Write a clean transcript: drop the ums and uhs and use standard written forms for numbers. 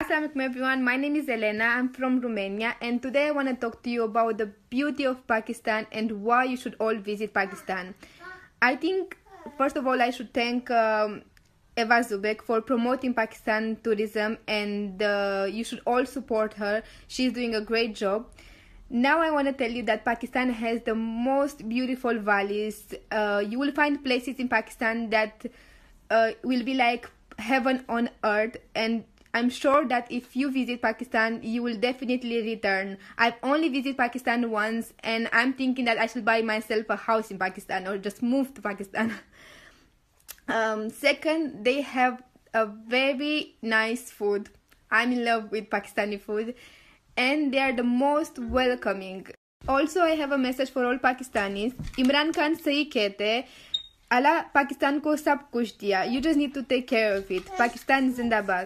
Assalamualaikum everyone, my name is Alina. I'm from Romania and today I want to talk to you about the beauty of Pakistan and why you should all visit Pakistan. I think first of all I should thank Eva Zubek for promoting Pakistan tourism and you should all support her. She's doing a great job. Now I want to tell you that Pakistan has the most beautiful valleys. You will find places in Pakistan that will be like heaven on earth, and I'm sure that if you visit Pakistan, you will definitely return. I've only visited Pakistan once, and I'm thinking that I should buy myself a house in Pakistan or just move to Pakistan. Second, they have a very nice food. I'm in love with Pakistani food, and they are the most welcoming. Also, I have a message for all Pakistanis. Imran Khan sahi kehte hai, Allah Pakistan ko sab kuch diya. You just need to take care of it. Pakistan Zindabad.